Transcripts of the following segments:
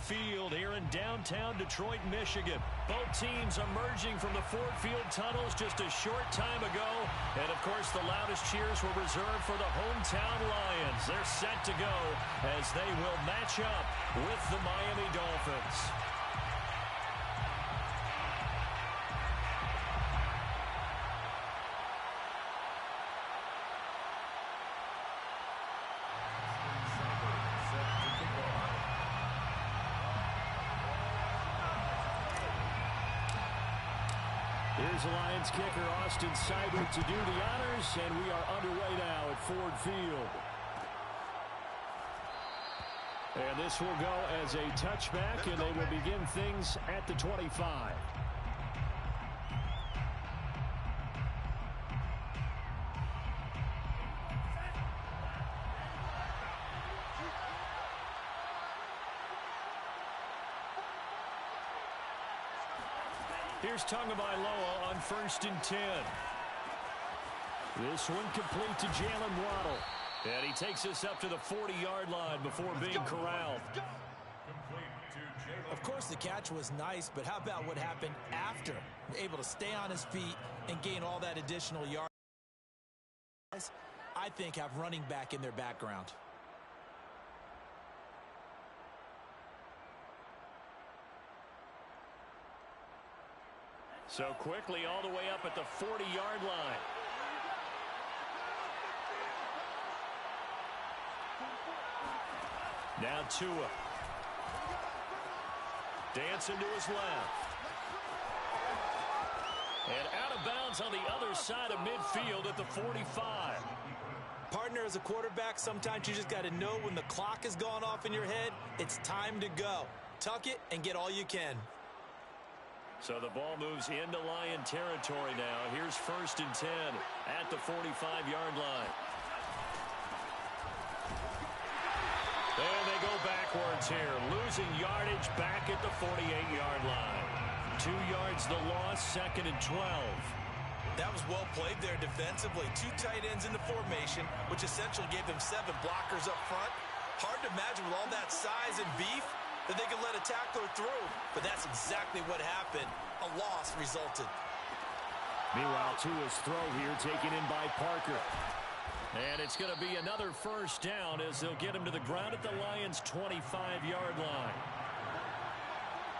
Field here in downtown Detroit, Michigan. Both teams emerging from the Ford Field tunnels just a short time ago. And, of course, the loudest cheers were reserved for the hometown Lions. They're set to go as they will match up with the Miami Dolphins. Here's the Lions kicker, Austin Seibert, to do the honors, and we are underway now at Ford Field. And this will go as a touchback, and they will begin things at the 25. Here's Tagovailoa on 1st and 10. This one complete to Jalen Waddle. And he takes us up to the 40-yard line before being corralled. Of course, the catch was nice, but how about what happened after? Able to stay on his feet and gain all that additional yards. I think have running back in their background. So quickly all the way up at the 40-yard line. Now Tua. Dancing to his left. And out of bounds on the other side of midfield at the 45. Partner, as a quarterback, sometimes you just got to know when the clock has gone off in your head, it's time to go. Tuck it and get all you can. So the ball moves into Lion territory now. Here's 1st and 10 at the 45-yard line. And they go backwards here, losing yardage back at the 48-yard line. 2 yards the loss, 2nd and 12. That was well played there defensively. 2 tight ends in the formation, which essentially gave them 7 blockers up front. Hard to imagine with all that size and beef that they could let a tackler through. But that's exactly what happened. A loss resulted. Meanwhile, Tua's throw here taken in by Parker. And it's going to be another 1st down as they'll get him to the ground at the Lions' 25-yard line.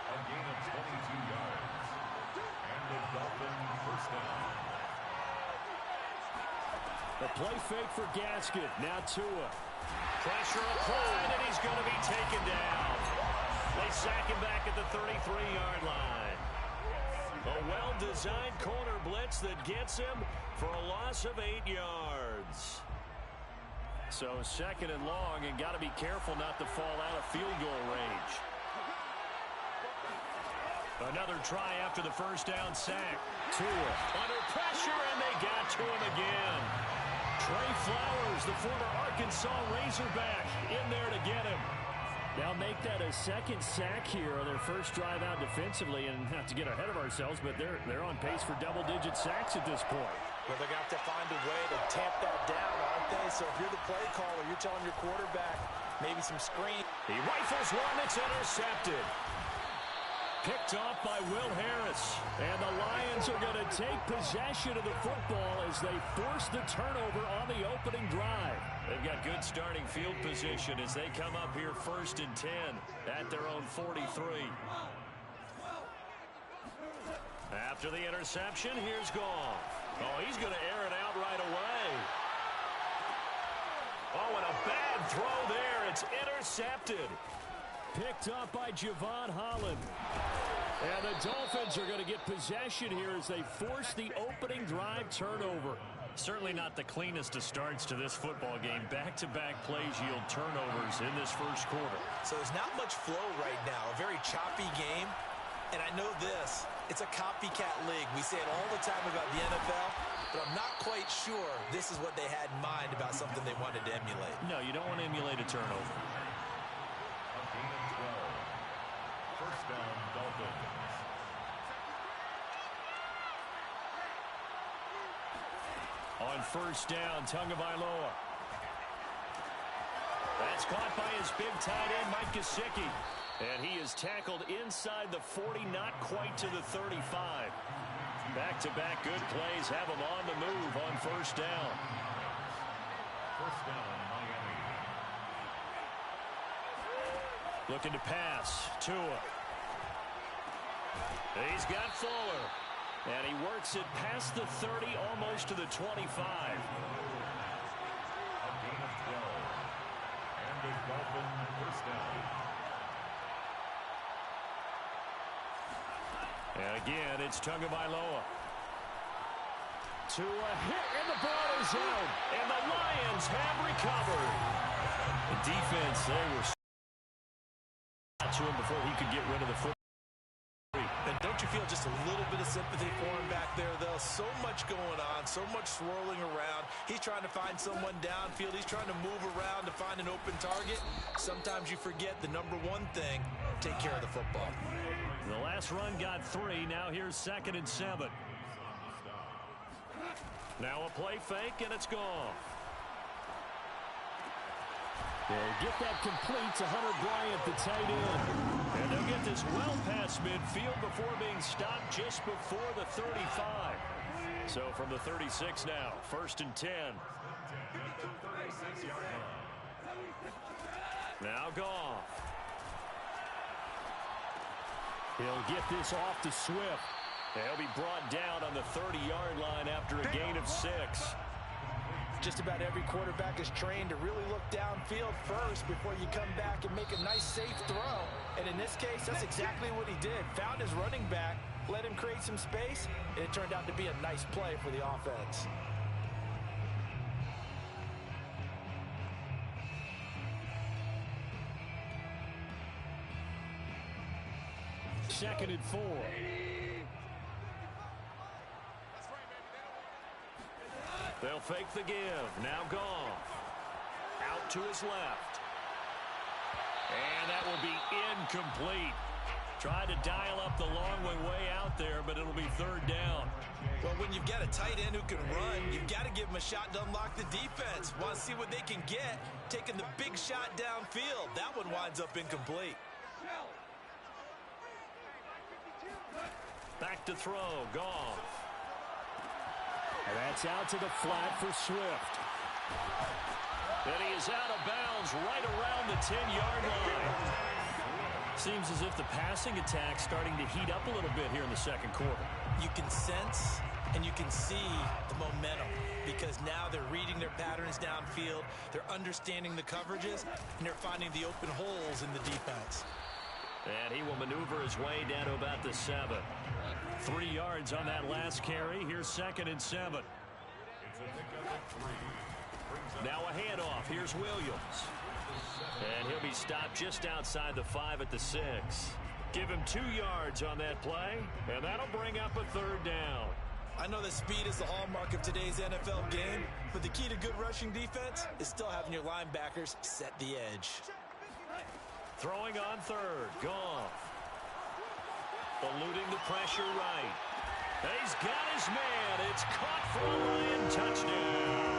A gain of 22 yards. And the Dolphins 1st down. The play fake for Gasket. Now Tua. Pressure applied, and he's going to be taken down. They sack him back at the 33-yard line. A well-designed corner blitz that gets him for a loss of 8 yards. So 2nd and long, and got to be careful not to fall out of field goal range. Another try after the 1st down sack. Tua under pressure, and they got to him again. Trey Flowers, the former Arkansas Razorback, in there to get him. Now make that a 2nd sack here on their 1st drive out defensively, and not to get ahead of ourselves, but they're on pace for double-digit sacks at this point. Well, they're going to have to find a way to tamp that down, aren't they? So if you're the play caller, you're telling your quarterback maybe some screen. He rifles one that's intercepted. Picked off by Will Harris. And the Lions are going to take possession of the football as they force the turnover on the opening drive. They've got good starting field position as they come up here 1st and 10 at their own 43. After the interception, here's Goff. Oh, he's going to air it out right away. Oh, and a bad throw there. It's intercepted. Picked up by Javon Holland. And the Dolphins are going to get possession here as they force the opening drive turnover. Certainly not the cleanest of starts to this football game. Back-to-back plays yield turnovers in this 1st quarter. So there's not much flow right now. A very choppy game. And I know this. It's a copycat league. We say it all the time about the NFL. But I'm not quite sure this is what they had in mind about something they wanted to emulate. No, you don't want to emulate a turnover. A gain of 12. 1st down, Dolphins. On 1st down, Tagovailoa. That's caught by his big tight end, Mike Gesicki. And he is tackled inside the 40, not quite to the 35. Back-to-back good plays have him on the move on first down. First down, Miami. Looking to pass. Tua. He's got Fuller. And he works it past the 30, almost to the 25. A gain of 12. And a Dolphin first down. And again, it's Tagovailoa. Tua hit, and the ball is out. And the Lions have recovered. The defense, they were to him before he could get rid of the football. And don't you feel just a little bit of sympathy for him back there, though? So much going on, so much swirling around. He's trying to find someone downfield. He's trying to move around to find an open target. Sometimes you forget the number one thing, take care of the football. The last run got 3. Now here's 2nd and 7. Now a play fake, and it's gone. They'll get that complete to Hunter Bryant, the tight end. And they'll get this well past midfield before being stopped just before the 35. So from the 36 now, 1st and 10. Now Goff. He'll get this off to Swift. He'll be brought down on the 30-yard line after a gain of 6. Just about every quarterback is trained to really look downfield first before you come back and make a nice, safe throw. And in this case, that's exactly what he did. Found his running back, let him create some space, and it turned out to be a nice play for the offense. Second and 4. They'll fake the give. Now Goff. Out to his left. And that will be incomplete. Tried to dial up the long way out there, but it'll be 3rd down. Well, when you've got a tight end who can run, you've got to give him a shot to unlock the defense. Want to see what they can get, taking the big shot downfield. That one winds up incomplete. Back to throw. Goff. And that's out to the flat for Swift. And he is out of bounds right around the 10-yard line. Seems as if the passing attack's starting to heat up a little bit here in the second quarter. You can sense and you can see the momentum because now they're reading their patterns downfield, they're understanding the coverages, and they're finding the open holes in the defense. And he will maneuver his way down to about the 7. 3 yards on that last carry. Here's 2nd and 7. Now a handoff. Here's Williams. And he'll be stopped just outside the 5 at the 6. Give him 2 yards on that play, and that'll bring up a 3rd down. I know that speed is the hallmark of today's NFL game, but the key to good rushing defense is still having your linebackers set the edge. Throwing on 3rd. Goff. Eluding the pressure right. He's got his man. It's caught for a Lion touchdown.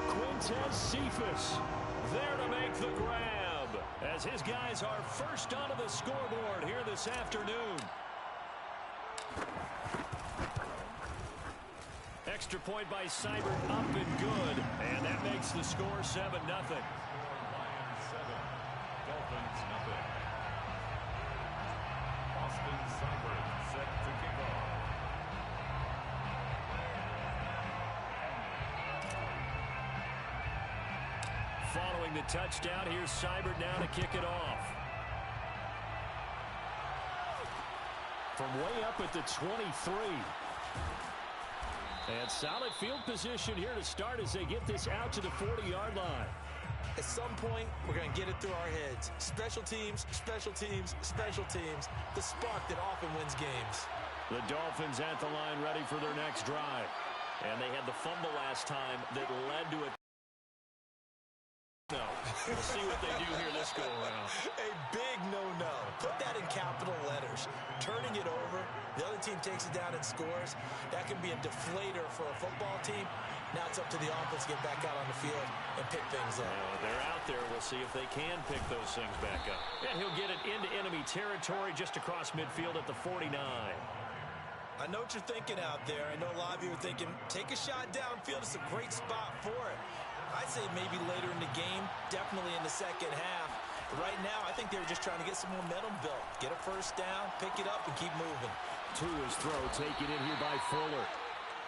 Quintez Cephas there to make the grab as his guys are first onto the scoreboard here this afternoon. Extra point by Seibert up and good, and that makes the score 7-0. Lions 7, Dolphins nothing. Austin Seibert set to kick off. Following the touchdown, here's Seibert now to kick it off. From way up at the 23. And solid field position here to start as they get this out to the 40-yard line. At some point, we're going to get it through our heads. Special teams, special teams, special teams. The spark that often wins games. The Dolphins at the line ready for their next drive. And they had the fumble last time that led to a no. We'll see what they do here this go around. A big no-no. Put that in capital letters. Turning it over, the other team takes it down and scores. That can be a deflator for a football team. Now it's up to the offense to get back out on the field and pick things up. They're out there. We'll see if they can pick those things back up. And he'll get it into enemy territory just across midfield at the 49. I know what you're thinking out there. I know a lot of you are thinking, take a shot downfield. It's a great spot for it. I'd say maybe later in the game, definitely in the second half. But right now, I think they were just trying to get some momentum built. Get a first down, pick it up, and keep moving. To his throw, taken in here by Fuller.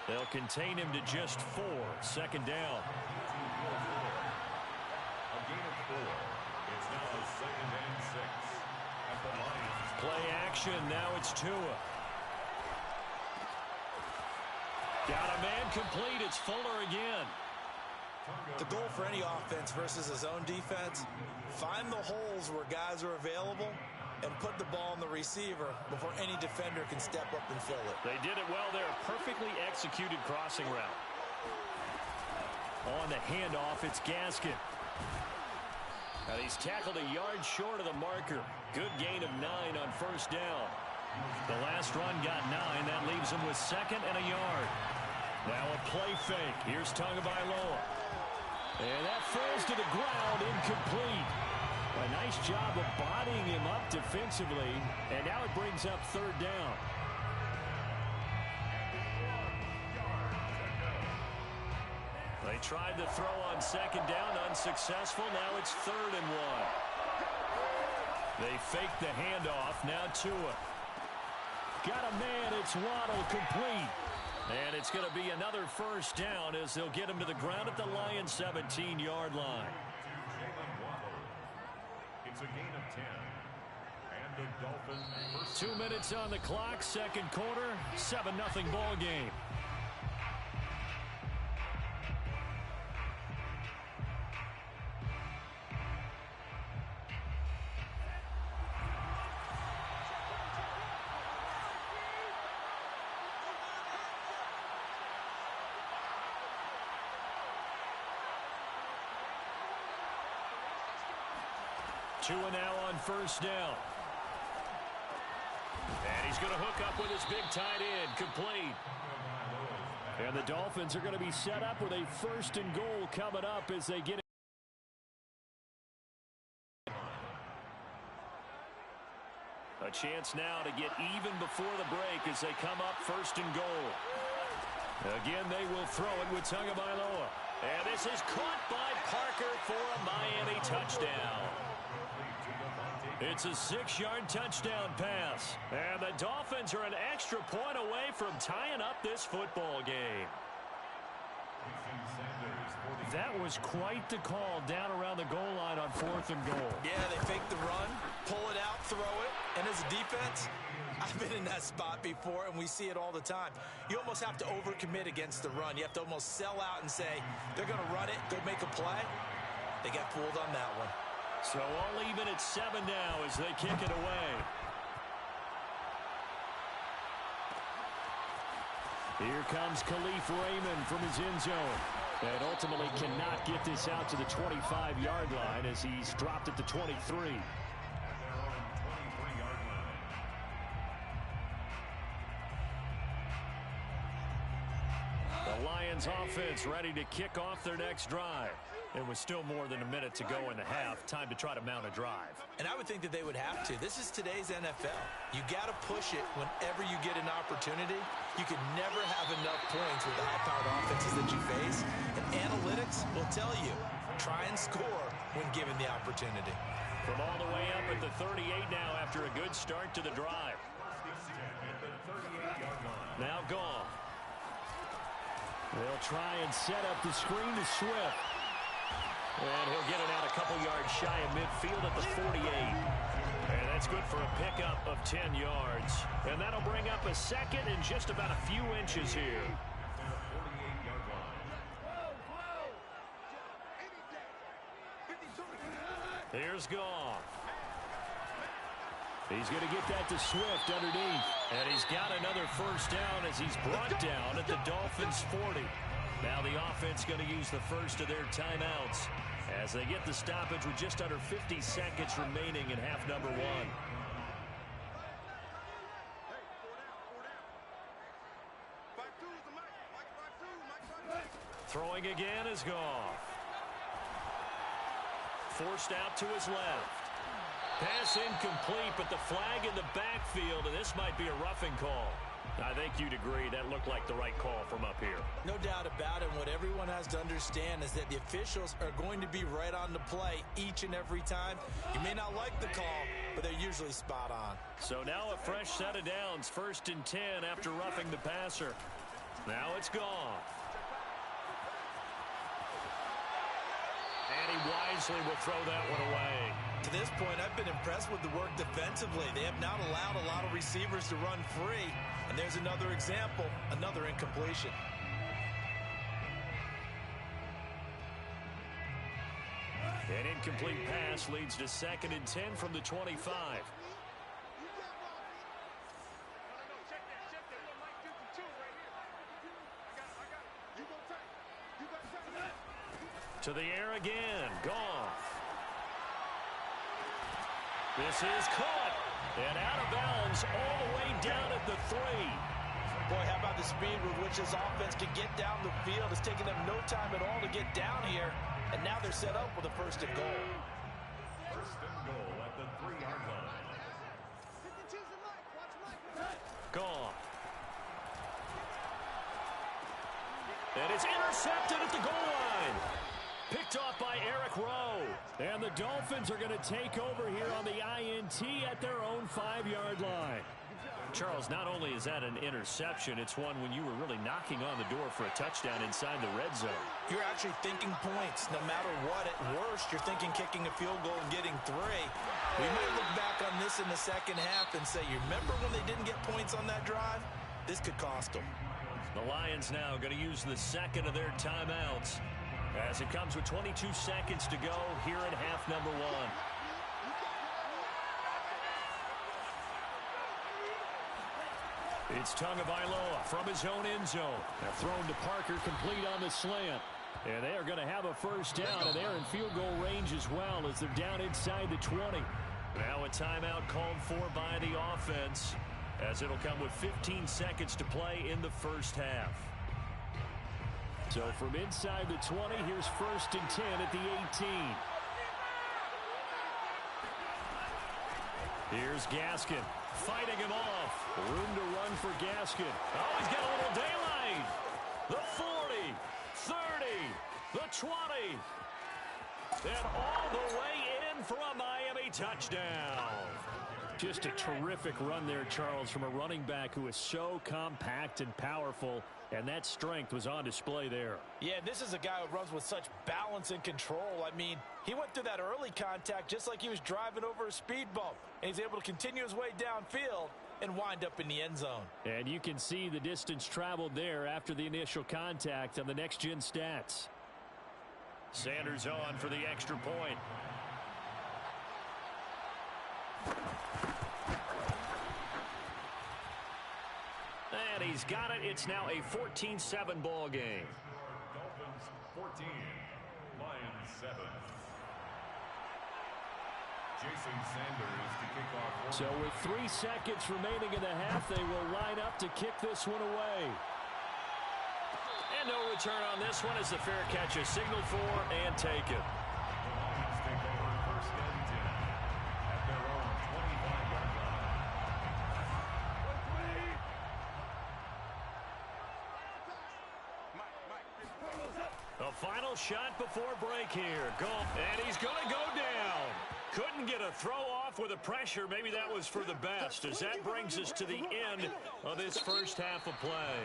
They'll contain him to just 4. Second down. A gain of 4. It's now 2nd and 6 at the Lions. Play action. Now it's Tua. Got a man complete. It's Fuller again. The goal for any offense versus his own defense, find the holes where guys are available and put the ball in the receiver before any defender can step up and fill it. They did it well there. Perfectly executed crossing route. On the handoff, it's Gaskin. And he's tackled a yard short of the marker. Good gain of 9 on first down. The last run got 9. That leaves him with 2nd and a yard. Now a play fake. Here's Tagovailoa. And that falls to the ground, incomplete. A nice job of bodying him up defensively. And now it brings up 3rd down. They tried the throw on 2nd down, unsuccessful. Now it's 3rd and 1. They faked the handoff. Now Tua. Got a man. It's Waddle, complete. And it's going to be another first down as they'll get him to the ground at the Lions' 17-yard line. It's a gain of 10. And the Dolphins first 2 minutes on the clock, second quarter, 7-0 ball game. Tua now on first down. And he's going to hook up with his big tight end, complete. And the Dolphins are going to be set up with a 1st and goal coming up as they get it. A chance now to get even before the break as they come up 1st and goal. Again, they will throw it with Tagovailoa. And this is caught by Parker for a Miami touchdown. It's a 6-yard touchdown pass. And the Dolphins are an extra point away from tying up this football game. That was quite the call down around the goal line on 4th and goal. Yeah, they fake the run, pull it out, throw it. And as a defense, I've been in that spot before, and we see it all the time. You almost have to overcommit against the run. You have to almost sell out and say, they're going to run it, go make a play. They got fooled on that one. So all even at 7 now as they kick it away. Here comes Khalif Raymond from his end zone. And ultimately cannot get this out to the 25-yard line as he's dropped at the 23. The Lions offense ready to kick off their next drive. It was still more than a minute to go in the half. Time to try to mount a drive. And I would think that they would have to. This is today's NFL. You got to push it whenever you get an opportunity. You can never have enough points with the high-powered offenses that you face. And analytics will tell you, try and score when given the opportunity. From all the way up at the 38 now after a good start to the drive. Now Goff. They'll try and set up the screen to Swift. And he'll get it out a couple yards shy of midfield at the 48. And that's good for a pickup of 10 yards. And that'll bring up a 2nd and just about a few inches here. Here's Goff. He's going to get that to Swift underneath. And he's got another first down as he's brought down at the Dolphins' 40. Now the offense going to use the first of their timeouts as they get the stoppage with just under 50 seconds remaining in half number 1. Throwing again is Goff. Forced out to his left. Pass incomplete, but the flag in the backfield, and this might be a roughing call. I think you'd agree that looked like the right call from up here. No doubt about it. What everyone has to understand is that the officials are going to be right on the play each and every time. You may not like the call, but they're usually spot on. So now a fresh set of downs, 1st and 10 after roughing the passer. Now it's gone. And he wisely will throw that one away. To this point, I've been impressed with the work defensively. They have not allowed a lot of receivers to run free. And there's another example, another incompletion. An incomplete pass leads to 2nd and 10 from the 25. To the air again. Goff. This is caught. And out of bounds all the way down at the 3. Boy, how about the speed with which this offense can get down the field? It's taken them no time at all to get down here. And now they're set up with a 1st and goal. 1st and goal at the 3-yard line. Goff. And it's intercepted at the goal line. Picked off by Eric Rowe. And the Dolphins are going to take over here on the INT at their own 5-yard line. Charles, not only is that an interception, it's one when you were really knocking on the door for a touchdown inside the red zone. You're actually thinking points. No matter what, at worst, you're thinking kicking a field goal and getting 3. We may look back on this in the second half and say, you remember when they didn't get points on that drive? This could cost them. The Lions now going to use the 2nd of their timeouts as it comes with 22 seconds to go here in half number 1. It's Tagovailoa from his own end zone. Now thrown to Parker, complete on the slant. And they are going to have a 1st down, and they're in field goal range as well as they're down inside the 20. Now a timeout called for by the offense as it'll come with 15 seconds to play in the 1st half. So from inside the 20, here's 1st and 10 at the 18. Here's Gaskin fighting him off. Room to run for Gaskin. Oh, he's got a little daylight. The 40, 30, the 20. And all the way in for a Miami touchdown. Just a terrific run there, Charles, from a running back who is so compact and powerful, and that strength was on display there. Yeah, this is a guy who runs with such balance and control. I mean, he went through that early contact just like he was driving over a speed bump, and he's able to continue his way downfield and wind up in the end zone. And you can see the distance traveled there after the initial contact on the next-gen stats. Sanders on for the extra point. And he's got it. It's now a 14-7 ball game. Dolphins 14, Lions 7. Jason Sanders to kick off. So with 3 seconds remaining in the half, they will line up to kick this one away. And no return on this one as the fair catch is signaled for and taken. The Lions take over 1st and 10 at their own 25-yard line. A final shot before break here. Goff, and he's going to go down. Couldn't get a throw off with the pressure. Maybe that was for the best, as that brings us to the end of this 1st half of play.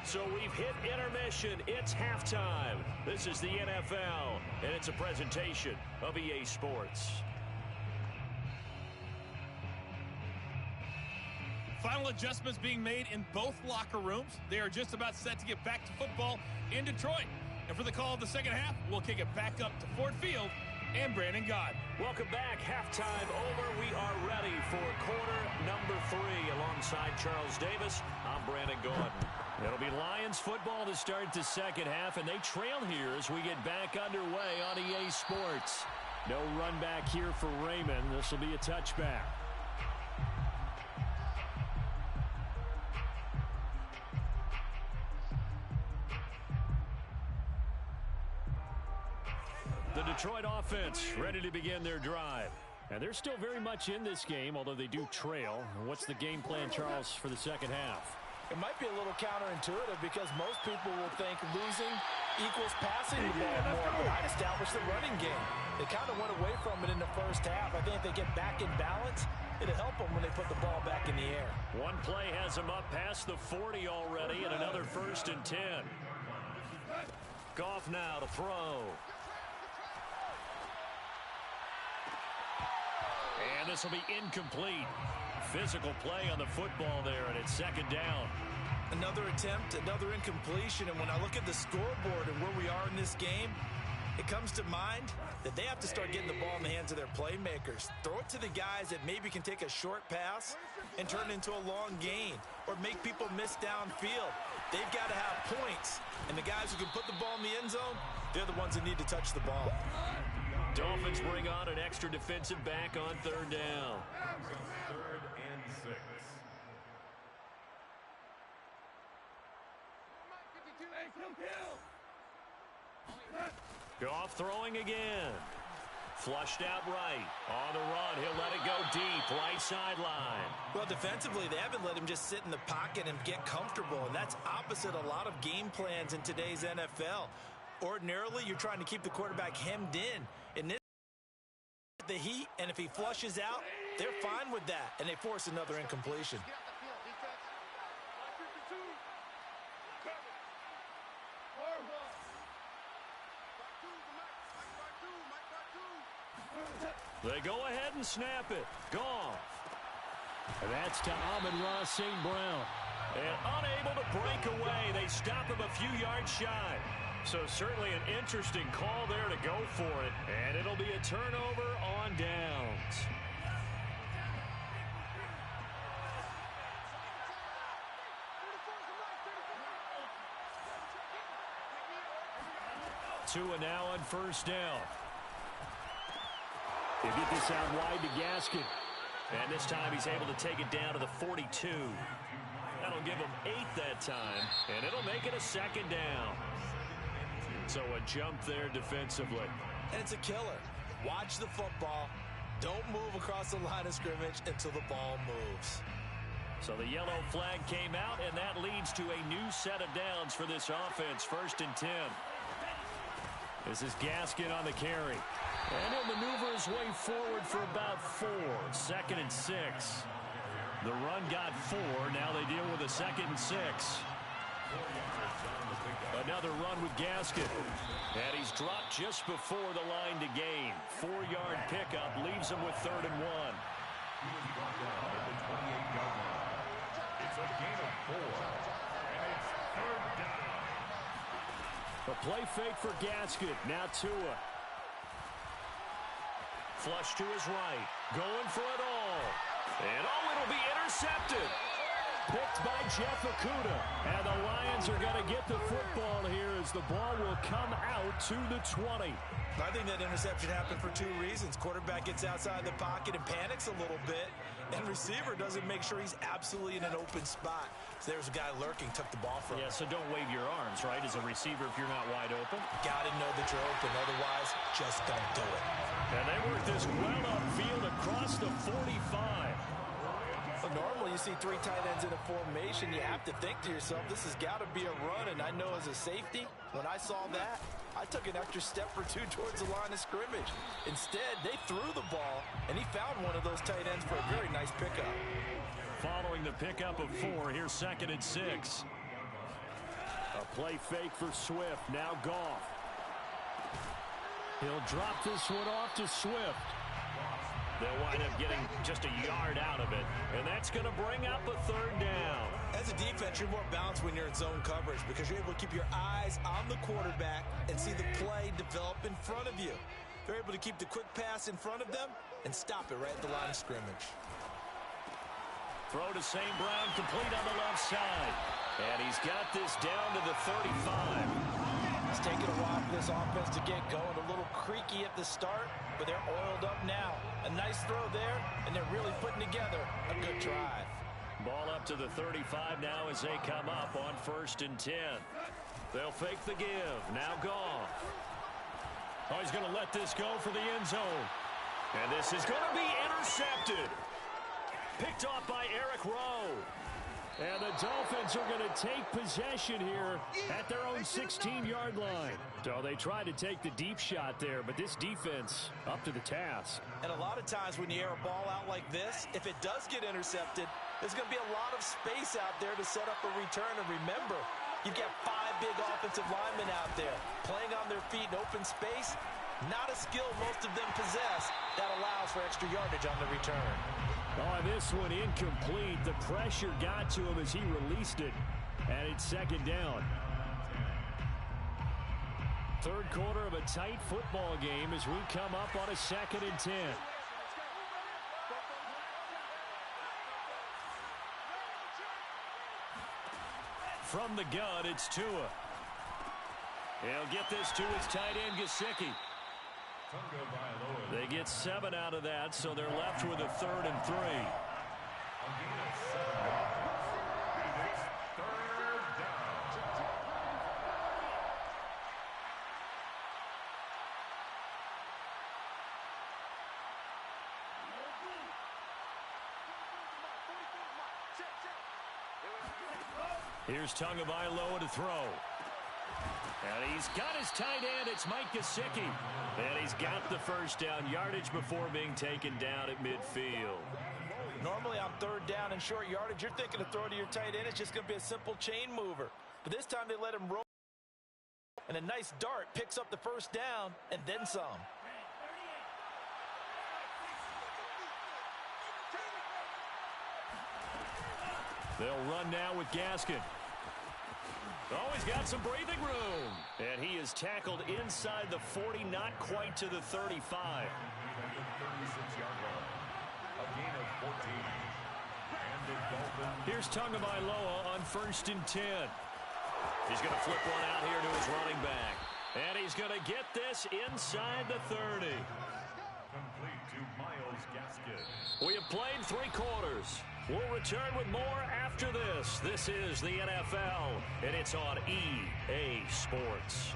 So we've hit intermission. It's halftime. This is the NFL, and it's a presentation of EA Sports. Final adjustments being made in both locker rooms. They are just about set to get back to football in Detroit. And for the call of the second half, we'll kick it back up to Ford Field and Brandon Gaud. Welcome back. Halftime over. We are ready for quarter number 3 alongside Charles Davis. I'm Brandon Gaud. It'll be Lions football to start the second half, and they trail here as we get back underway on EA Sports. No run back here for Raymond. This will be a touchback. Detroit offense ready to begin their drive. And they're still very much in this game, although they do trail. What's the game plan, Charles, for the second half? It might be a little counterintuitive because most people will think losing equals passing the ball more, but I'd establish the running game. They kind of went away from it in the first half. I think if they get back in balance, it'll help them when they put the ball back in the air. One play has them up past the 40 already, and another 1st and 10. Goff now to throw. And this will be incomplete. Physical play on the football there, and it's 2nd down. Another attempt, another incompletion, and when I look at the scoreboard and where we are in this game, it comes to mind that they have to start getting the ball in the hands of their playmakers. Throw it to the guys that maybe can take a short pass and turn it into a long gain or make people miss downfield. They've got to have points, and the guys who can put the ball in the end zone, they're the ones that need to touch the ball. Dolphins bring on an extra defensive back on 3rd down. 3rd and 6. Goff throwing again. Flushed out right. On the run, he'll let it go deep, right sideline. Well, defensively, they haven't let him just sit in the pocket and get comfortable, and that's opposite a lot of game plans in today's NFL. Ordinarily, you're trying to keep the quarterback hemmed in. In this, the heat, and if he flushes out, they're fine with that, and they force another incompletion. They go ahead and snap it. Goff. And that's to Amon-Ra St. Brown. And unable to break away. They stop him a few yards shy. So certainly an interesting call there to go for it. And it'll be a turnover on downs. Tua now on 1st down. They get this out wide to Gaskin. And this time he's able to take it down to the 42. That'll give him 8 that time. And it'll make it a 2nd down. So a jump there defensively. And it's a killer. Watch the football. Don't move across the line of scrimmage until the ball moves. So the yellow flag came out, and that leads to a new set of downs for this offense. 1st and 10. This is Gaskin on the carry. And he'll maneuver his way forward for about 4. 2nd and 6. The run got 4. Now they deal with a 2nd and 6. Another run with Gaskin. And he's dropped just before the line to gain. 4-yard pickup leaves him with 3rd and 1. He was brought down at the 28-yard line. It's a gain of 4. And it's 3rd down. A play fake for Gaskin. Now Tua. Flush to his right. Going for it all. And it'll be intercepted. Picked by Jeff Okudah. And the Lions are going to get the football here as the ball will come out to the 20. I think that interception happened for 2 reasons. Quarterback gets outside the pocket and panics a little bit. And receiver doesn't make sure he's absolutely in an open spot. So there's a guy lurking, took the ball from him. Yeah, so don't wave your arms, right, as a receiver if you're not wide open. Got to know that you're open. Otherwise, just don't do it. And they work this well upfield across the 45. Well, normally you see 3 tight ends in a formation. You have to think to yourself, this has got to be a run. And I know as a safety, when I saw that, I took an extra step or 2 towards the line of scrimmage. Instead, they threw the ball, and he found one of those tight ends for a very nice pickup. Following the pickup of 4, here's 2nd and 6. A play fake for Swift. Now Goff. He'll drop this one off to Swift. They'll wind up getting just a yard out of it. And that's going to bring up a 3rd down. As a defense, you're more balanced when you're in zone coverage because you're able to keep your eyes on the quarterback and see the play develop in front of you. They're able to keep the quick pass in front of them and stop it right at the line of scrimmage. Throw to St. Brown, complete on the left side. And he's got this down to the 35. It's taken a while for this offense to get going. A little creaky at the start, but they're oiled up now. A nice throw there, and they're really putting together a good drive. Ball up to the 35 now as they come up on 1st and 10. They'll fake the give. Now Goff. Oh, he's going to let this go for the end zone. And this is going to be intercepted. Picked off by Eric Rowe. And the Dolphins are going to take possession here at their own 16-yard line. So they tried to take the deep shot there, but this defense up to the task. And a lot of times when you air a ball out like this, if it does get intercepted, there's going to be a lot of space out there to set up a return. And remember, you've got 5 big offensive linemen out there playing on their feet in open space. Not a skill most of them possess that allows for extra yardage on the return. Oh, this one incomplete. The pressure got to him as he released it. And it's second down. Third quarter of a tight football game as we come up on a 2nd and 10. From the gun, it's Tua. He'll get this to his tight end, Gesicki. They get 7 out of that, so they're left with a 3rd and 3. Here's Tagovailoa to throw. And he's got his tight end. It's Mike Gesicki. And he's got the first down yardage before being taken down at midfield. Normally on 3rd down and short yardage, you're thinking to throw to your tight end. It's just going to be a simple chain mover. But this time they let him roll. And a nice dart picks up the first down and then some. They'll run now with Gaskin. Oh, he's got some breathing room. And he is tackled inside the 40, not quite to the 35. Here's Tagovailoa on 1st and 10. He's going to flip one out here to his running back. And he's going to get this inside the 30. Complete to Myles Gaskin. We have played 3 quarters. We'll return with more after this. This is the NFL, and it's on EA Sports.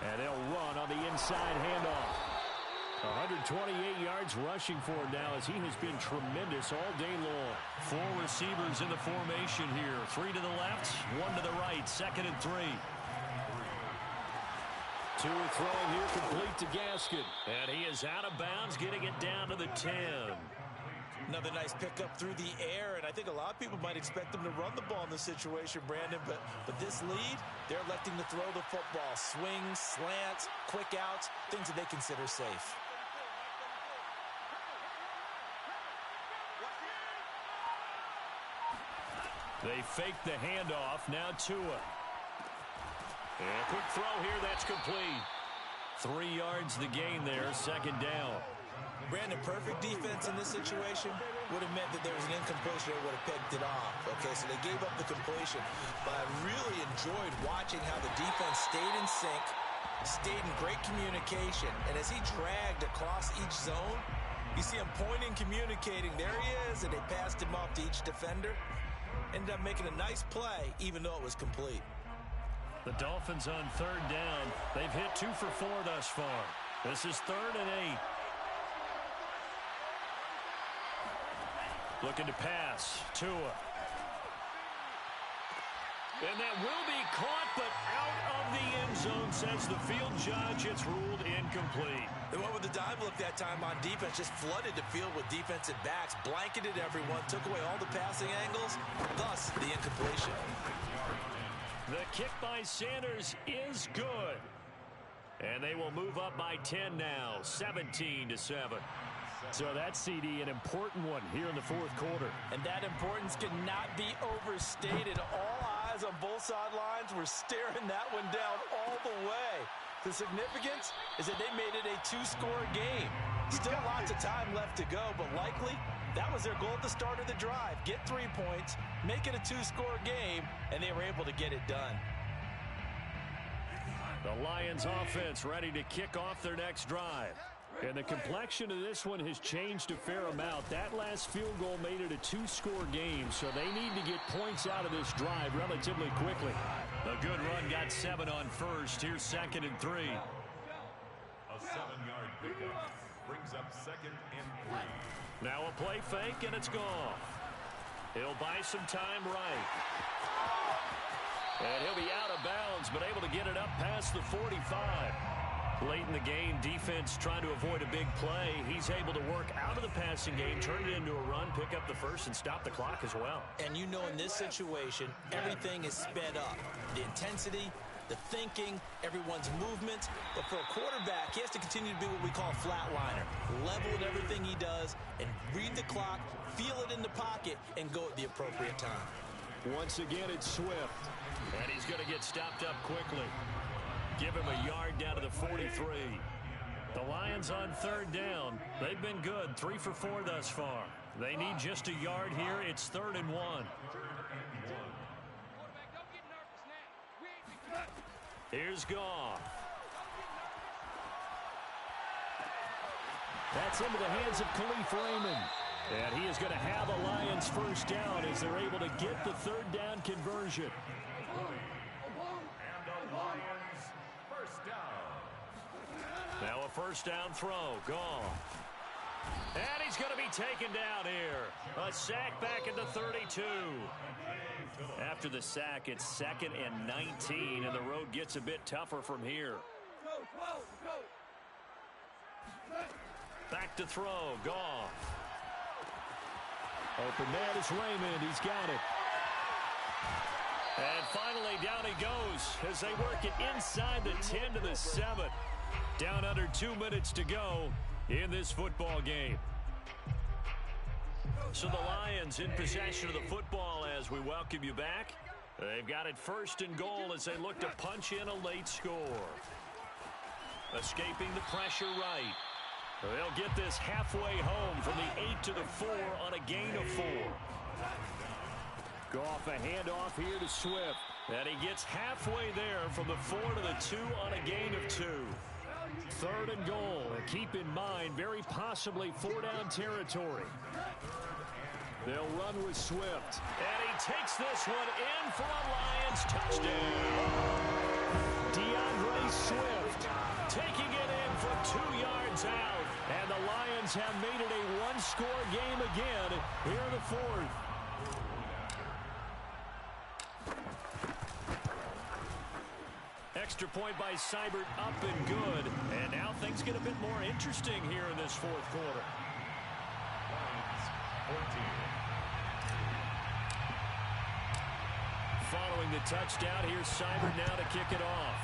And they'll run on the inside handoff. 128 yards rushing for him now as he has been tremendous all day long. 4 receivers in the formation here. 3 to the left, 1 to the right. 2nd and 3. Tua throwing here complete to Gaskin. And he is out of bounds, getting it down to the 10. Another nice pickup through the air, and I think a lot of people might expect them to run the ball in this situation, Brandon, but this lead, they're electing to throw the football. Swings, slants, quick outs, things that they consider safe. They fake the handoff. Now Tua. And a quick throw here. That's complete. 3 yards the gain there. 2nd down. Brandon, perfect defense in this situation would have meant that there was an incompletion that would have picked it off. Okay, so they gave up the completion. But I really enjoyed watching how the defense stayed in sync, stayed in great communication. And as he dragged across each zone, you see him pointing, communicating. There he is, and they passed him off to each defender. Ended up making a nice play, even though it was complete. The Dolphins on 3rd down. They've hit 2 for 4 thus far. This is 3rd and 8. Looking to pass. Tua. And that will be caught, but out of the end zone, says the field judge. It's ruled incomplete. They went with the dime look that time on defense, just flooded the field with defensive backs, blanketed everyone, took away all the passing angles, thus the incompletion. The kick by Sanders is good. And they will move up by 10 now, 17-7. So that CD, an important one here in the 4th quarter. And that importance cannot be overstated. All eyes on both sidelines were staring that one down all the way. The significance is that they made it a 2-score game. Still lots of time left to go, but likely that was their goal at the start of the drive. Get 3 points, make it a 2-score game, and they were able to get it done. The Lions offense ready to kick off their next drive. And the complexion of this one has changed a fair amount. That last field goal made it a two-score game, so they need to get points out of this drive relatively quickly. A good run got 7 on first. Here's 2nd and 3. A 7-yard pickup brings up 2nd and 3. Now a play fake, and it's gone. He'll buy some time right. And he'll be out of bounds, but able to get it up past the 45. Late in the game, defense trying to avoid a big play. He's able to work out of the passing game, turn it into a run, pick up the first, and stop the clock as well. And you know in this situation, everything is sped up. The intensity, the thinking, everyone's movement. But for a quarterback, he has to continue to be what we call a flatliner. Level in everything he does and read the clock, feel it in the pocket, and go at the appropriate time. Once again, it's Swift. And he's going to get stopped up quickly. Give him a yard down to the 43. The Lions on 3rd down. They've been good, 3 for 4 thus far. They need just a yard here. It's 3rd and 1. Here's Goff. That's into the hands of Khalif Raymond. And he is going to have a Lions first down as they're able to get the 3rd down conversion. And the Lions first down. Now a first down throw. Goff. And he's going to be taken down here. A sack back at the 32. After the sack, it's 2nd and 19, and the road gets a bit tougher from here. Back to throw. Goff. Open man is Raymond. He's got it. And finally, down he goes as they work it inside the 10 to the 7. Down under 2 minutes to go in this football game. So the Lions in possession of the football as we welcome you back. They've got it 1st and goal as they look to punch in a late score. Escaping the pressure right. They'll get this halfway home from the 8 to the 4 on a gain of 4. Goff a handoff here to Swift. And he gets halfway there from the 4 to the 2 on a gain of 2. 3rd and goal. And keep in mind, very possibly 4-down territory. They'll run with Swift. And he takes this one in for a Lions touchdown. DeAndre Swift taking it in from 2 yards out. And the Lions have made it a one-score game again here in the 4th. Extra point by Seibert, up and good. And now things get a bit more interesting here in this 4th quarter. Lions 14. Following the touchdown, here's Seibert now to kick it off.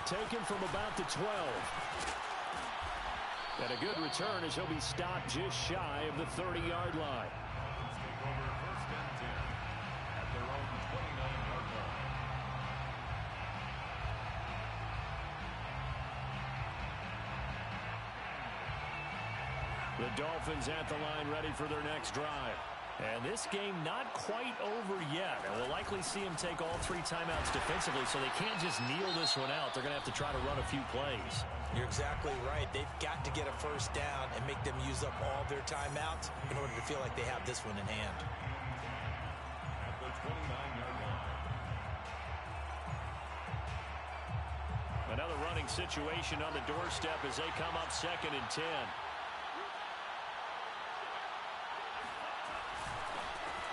Taken from about the 12. And a good return as he'll be stopped just shy of the 30-yard line. Take over 1st and 10 at their own 29-yard line. The Dolphins at the line ready for their next drive. And this game not quite over yet. And we'll likely see him take all 3 timeouts defensively, so they can't just kneel this one out. They're going to have to try to run a few plays. You're exactly right. They've got to get a first down and make them use up all their timeouts in order to feel like they have this one in hand. At the 29-yard line. Another running situation on the doorstep as they come up 2nd and 10.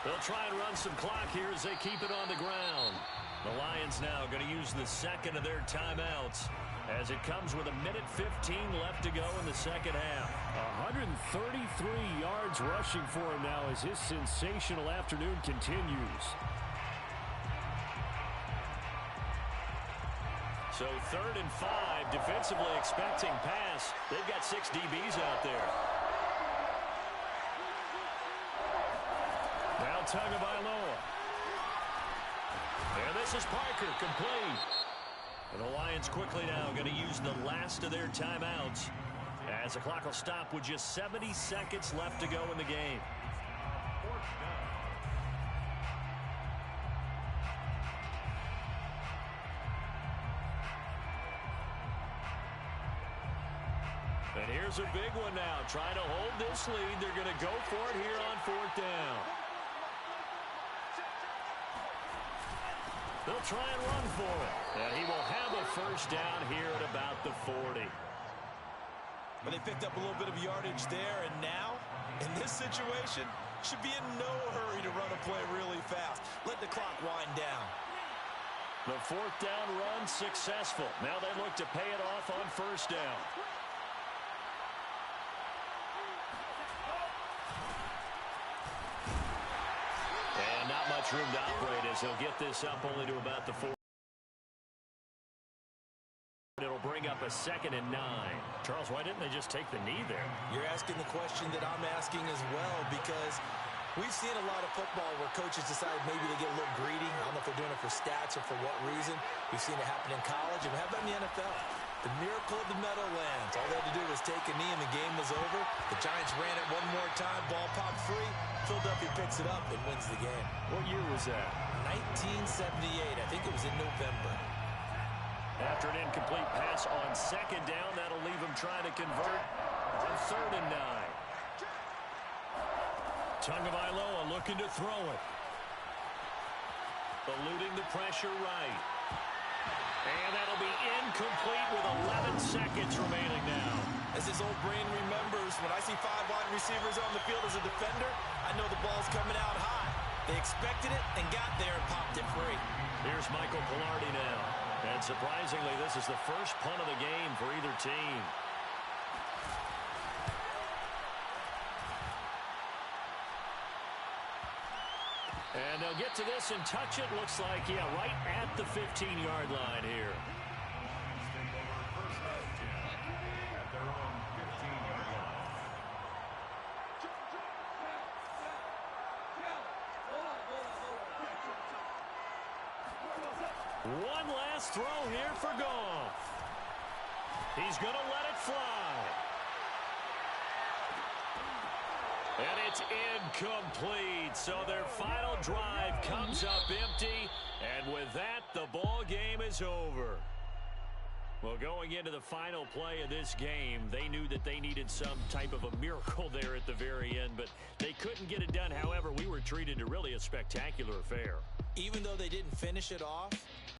They'll try and run some clock here as they keep it on the ground. The Lions now going to use the 2nd of their timeouts as it comes with 1:15 left to go in the 2nd half. 133 yards rushing for him now as his sensational afternoon continues. So 3rd and 5, defensively expecting pass. They've got 6 DBs out there. Now Tagovailoa. And this is Parker, complete. And the Lions quickly now going to use the last of their timeouts as the clock will stop with just 70 seconds left to go in the game. 4th down. And here's a big one now. Trying to hold this lead. They're going to go for it here on 4th down. They'll try and run for it. And he will have a first down here at about the 40. Well, they picked up a little bit of yardage there, and now, in this situation, should be in no hurry to run a play really fast. Let the clock wind down. The 4th down run successful. Now they look to pay it off on 1st down. And not much room to operate as he'll get this up only to about the 4. It'll bring up a 2nd and 9. Charles, why didn't they just take the knee there? You're asking the question that I'm asking as well, because we've seen a lot of football where coaches decide maybe they get a little greedy. I don't know if they're doing it for stats or for what reason. We've seen it happen in college, and how about in the NFL? The miracle of the Meadowlands. All they had to do was take a knee, and the game was over. The Giants ran it one more time. Ball popped free. Philadelphia picks it up and wins the game. What year was that? 1978. I think it was in November. After an incomplete pass on 2nd down, that'll leave him trying to convert on 3rd and 9. Tagovailoa looking to throw it. Eluding the pressure right. And that'll be incomplete with 11 seconds remaining now. As his old brain remembers, when I see 5 wide receivers on the field as a defender, I know the ball's coming out high. They expected it and got there and popped it free. Here's Michael Pilardi now. And surprisingly, this is the first punt of the game for either team. And they'll get to this and touch it. Looks like, yeah, right at the 15-yard line here. First and 10 at their own 15-yard line. One last throw here for Goff. He's going to let it fly. And it's incomplete. So their final drive comes up empty. And with that, the ball game is over. Well, going into the final play of this game, they knew that they needed some type of a miracle there at the very end, but they couldn't get it done. However, we were treated to really a spectacular affair. Even though they didn't finish it off,